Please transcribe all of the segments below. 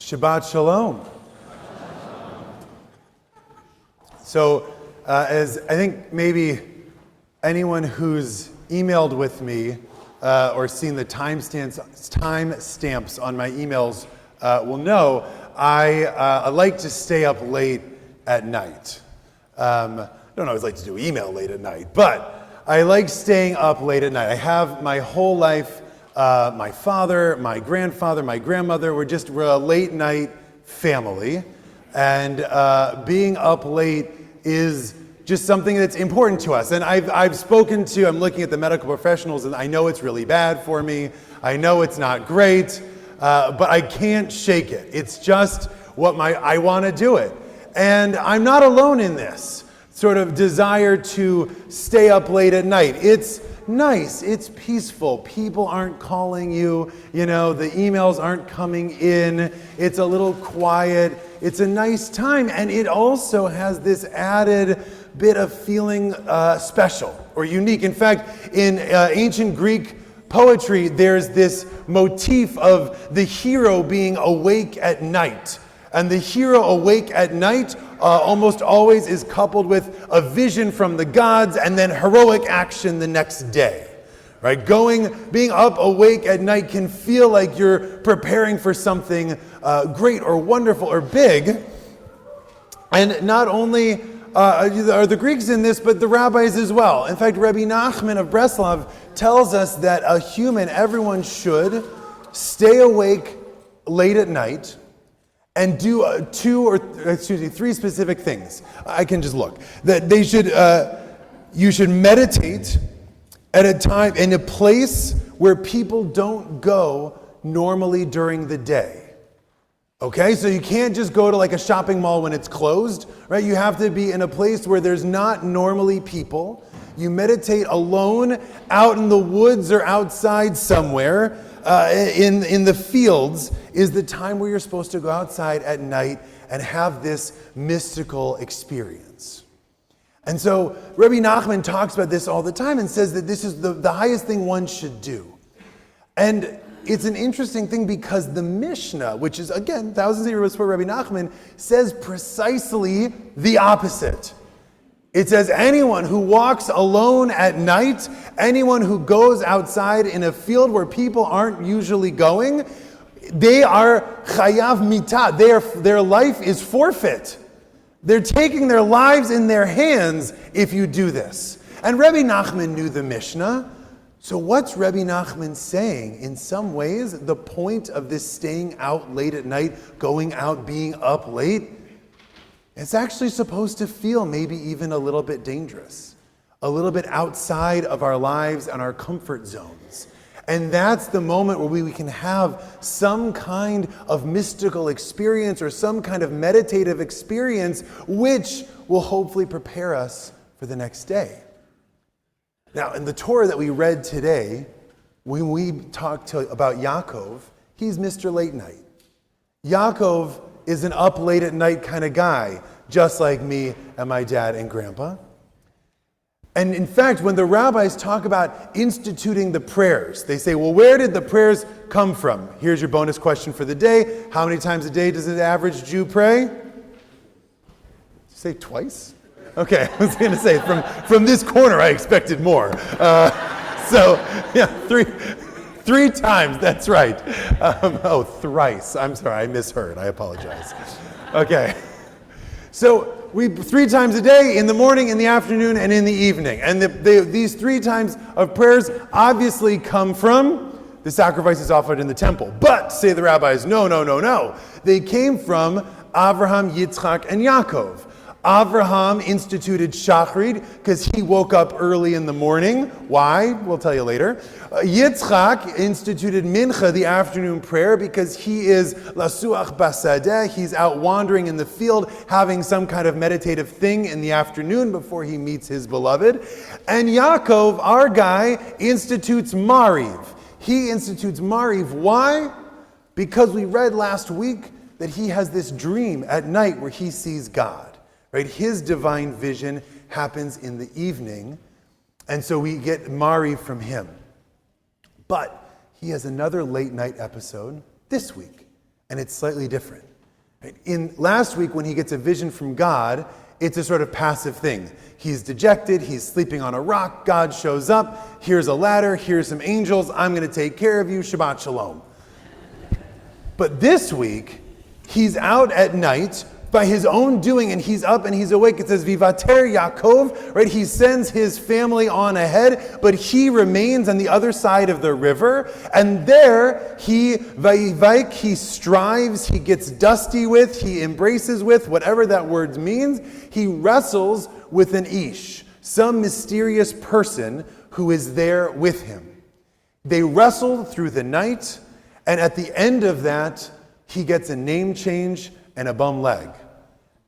Shabbat Shalom. So, as I think maybe anyone who's emailed with me or seen the timestamps on my emails will know, I like to stay up late at night. I don't always like to do email late at night, but I like staying up late at night. I have my whole life. My father, my grandfather, my grandmother, we're a late night family. And being up late is just something that's important to us. And I'm looking at the medical professionals, and I know it's really bad for me. I know it's not great, but I can't shake it. It's just I want to do it. And I'm not alone in this sort of desire to stay up late at night. It's nice, it's peaceful, people aren't calling you, the emails aren't coming in, it's a little quiet, it's a nice time, and it also has this added bit of feeling special or unique. In fact, in ancient Greek poetry, there's this motif of the hero being awake at night. And the hero awake at night almost always is coupled with a vision from the gods and then heroic action the next day. Right? Being up awake at night can feel like you're preparing for something great or wonderful or big. And not only are the Greeks in this, but the rabbis as well. In fact, Rabbi Nachman of Breslov tells us that everyone should stay awake late at night and do three specific things. I can just look. That you should meditate at a time, in a place where people don't go normally during the day. Okay, so you can't just go to like a shopping mall when it's closed, right? You have to be in a place where there's not normally people. You meditate alone, out in the woods or outside somewhere. In the fields is the time where you're supposed to go outside at night and have this mystical experience. And so Rabbi Nachman talks about this all the time and says that this is the highest thing one should do. And it's an interesting thing because the Mishnah, which is, again, thousands of years before Rabbi Nachman, says precisely the opposite. It says anyone who walks alone at night, anyone who goes outside in a field where people aren't usually going, they are chayav mitah. Their life is forfeit. They're taking their lives in their hands if you do this. And Rabbi Nachman knew the Mishnah. So what's Rabbi Nachman saying? In some ways, the point of this staying out late at night, going out, being up late, it's actually supposed to feel maybe even a little bit dangerous, a little bit outside of our lives and our comfort zones. And that's the moment where we can have some kind of mystical experience or some kind of meditative experience, which will hopefully prepare us for the next day. Now, in the Torah that we read today, when we talked about Yaakov, he's Mr. Late Night. Yaakov is an up late at night kind of guy, just like me and my dad and grandpa. And in fact, when the rabbis talk about instituting the prayers, they say, well, where did the prayers come from? Here's your bonus question for the day. How many times a day does an average Jew pray? Did you say twice? Okay, I was going to say, from this corner, I expected more. Three times, that's right. Thrice. I'm sorry, I misheard. I apologize. Okay. So we 3 times a day, in the morning, in the afternoon, and in the evening. And these 3 times of prayers obviously come from the sacrifices offered in the temple. But, say the rabbis, no. They came from Avraham, Yitzchak, and Yaakov. Avraham instituted Shachrit because he woke up early in the morning. Why? We'll tell you later. Yitzchak instituted Mincha, the afternoon prayer, because he is Lasuach Basadeh. He's out wandering in the field, having some kind of meditative thing in the afternoon before he meets his beloved. And Yaakov, our guy, institutes Mariv. He institutes Mariv. Why? Because we read last week that he has this dream at night where he sees God. Right? His divine vision happens in the evening, and so we get Mariv from him. But he has another late night episode this week, and it's slightly different. In last week, when he gets a vision from God, it's a sort of passive thing. He's dejected, he's sleeping on a rock, God shows up, here's a ladder, here's some angels, I'm going to take care of you, Shabbat Shalom. But this week, he's out at night by his own doing, and he's up and he's awake. It says, Vivater Yaakov, right? He sends his family on ahead, but he remains on the other side of the river. And there, he strives, he gets dusty with, he embraces with, whatever that word means. He wrestles with an ish, some mysterious person who is there with him. They wrestle through the night, and at the end of that, he gets a name change and a bum leg.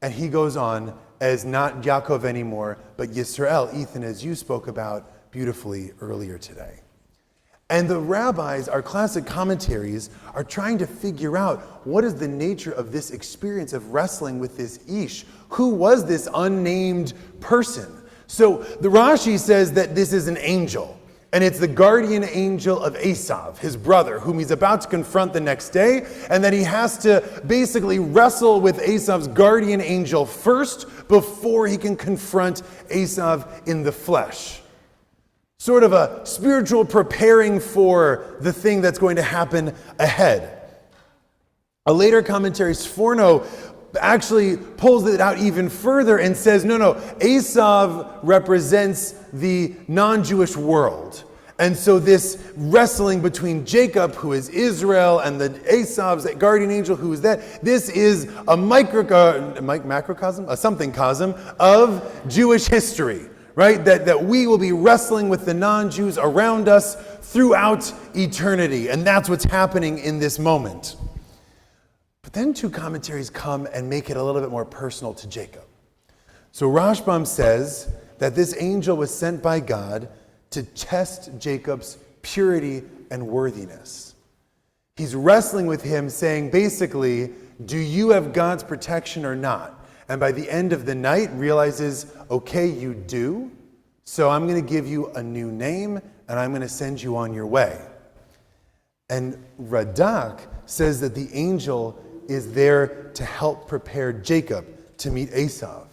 And he goes on as not Yaakov anymore, but Yisrael, Ethan, as you spoke about beautifully earlier today. And the rabbis, our classic commentaries, are trying to figure out what is the nature of this experience of wrestling with this Ish. Who was this unnamed person? So the Rashi says that this is an angel. And it's the guardian angel of Esav, his brother, whom he's about to confront the next day. And then he has to basically wrestle with Esav's guardian angel first before he can confront Esav in the flesh. Sort of a spiritual preparing for the thing that's going to happen ahead. A later commentary, Sforno, actually pulls it out even further and says, no, Esav represents the non-Jewish world. And so this wrestling between Jacob, who is Israel, and the Esav's guardian angel, who is that, this is a macrocosm, a something-cosm of Jewish history, right? That we will be wrestling with the non-Jews around us throughout eternity. And that's what's happening in this moment. But then two commentaries come and make it a little bit more personal to Jacob. So Rashbam says that this angel was sent by God to test Jacob's purity and worthiness. He's wrestling with him, saying basically, do you have God's protection or not? And by the end of the night, realizes, okay, you do. So I'm going to give you a new name, and I'm going to send you on your way. And Radak says that the angel is there to help prepare Jacob to meet Esav.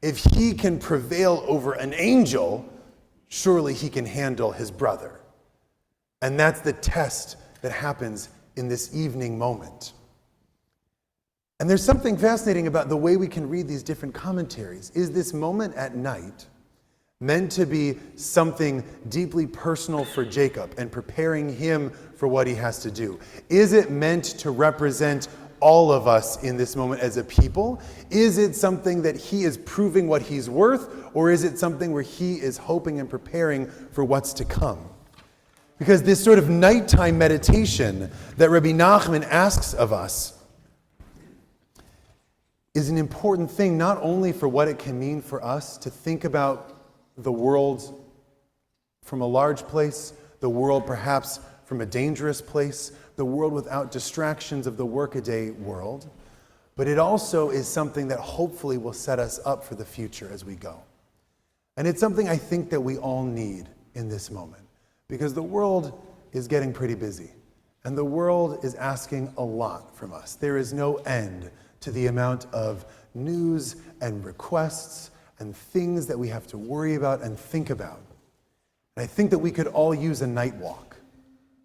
If he can prevail over an angel, surely he can handle his brother. And that's the test that happens in this evening moment. And there's something fascinating about the way we can read these different commentaries. Is this moment at night meant to be something deeply personal for Jacob and preparing him for what he has to do? Is it meant to represent all of us in this moment as a people? Is it something that he is proving what he's worth, or is it something where he is hoping and preparing for what's to come? Because this sort of nighttime meditation that Rabbi Nachman asks of us is an important thing, not only for what it can mean for us to think about the world from a large place, the world perhaps from a dangerous place, the world without distractions of the workaday world, but it also is something that hopefully will set us up for the future as we go. And it's something I think that we all need in this moment, because the world is getting pretty busy, and the world is asking a lot from us. There is no end to the amount of news and requests and things that we have to worry about and think about. And I think that we could all use a night walk.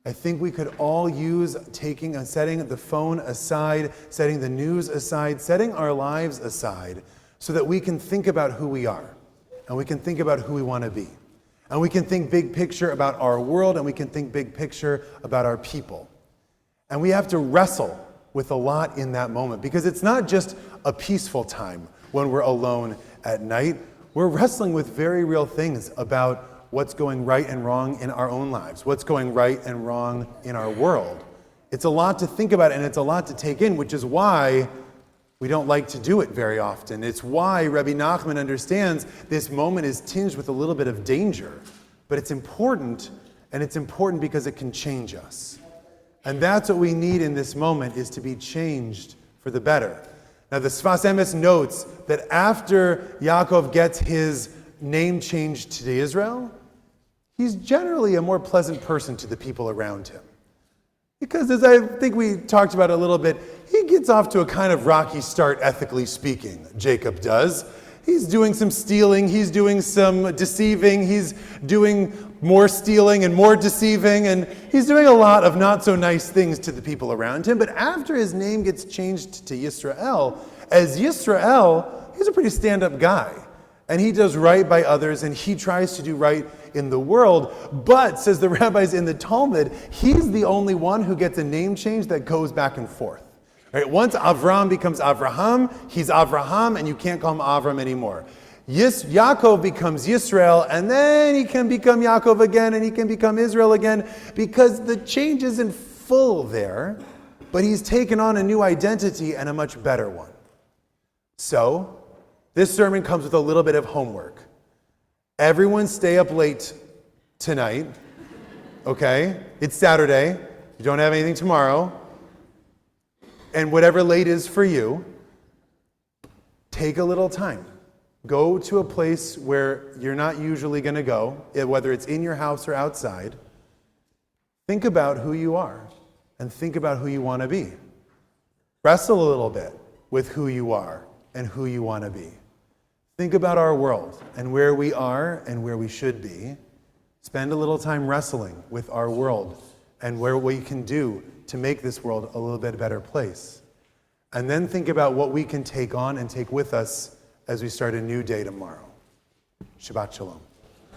I think we could all use setting the phone aside, setting the news aside, setting our lives aside, so that we can think about who we are, and we can think about who we want to be. And we can think big picture about our world, and we can think big picture about our people. And we have to wrestle with a lot in that moment, because it's not just a peaceful time when we're alone at night. We're wrestling with very real things about what's going right and wrong in our own lives, what's going right and wrong in our world. It's a lot to think about, and it's a lot to take in, which is why we don't like to do it very often. It's why Rabbi Nachman understands this moment is tinged with a little bit of danger, but it's important, and it's important because it can change us. And that's what we need in this moment, is to be changed for the better. Now the Sfas Emes notes that after Yaakov gets his name changed to Israel, he's generally a more pleasant person to the people around him. Because as I think we talked about a little bit, he gets off to a kind of rocky start, ethically speaking, Jacob does. He's doing some stealing, he's doing some deceiving, he's doing more stealing and more deceiving, and he's doing a lot of not so nice things to the people around him. But after his name gets changed to Yisrael, as Yisrael, he's a pretty stand-up guy. And he does right by others, and he tries to do right in the world. But, says the rabbis in the Talmud, he's the only one who gets a name change that goes back and forth. Right? Once Avram becomes Avraham, he's Avraham, and you can't call him Avram anymore. Yaakov becomes Yisrael, and then he can become Yaakov again, and he can become Israel again, because the change isn't full there, but he's taken on a new identity and a much better one. So, this sermon comes with a little bit of homework. Everyone stay up late tonight, okay? It's Saturday. You don't have anything tomorrow. And whatever late is for you, take a little time. Go to a place where you're not usually going to go, whether it's in your house or outside. Think about who you are and think about who you want to be. Wrestle a little bit with who you are and who you want to be. Think about our world and where we are and where we should be. Spend a little time wrestling with our world and what we can do to make this world a little bit better place. And then think about what we can take on and take with us as we start a new day tomorrow. Shabbat Shalom.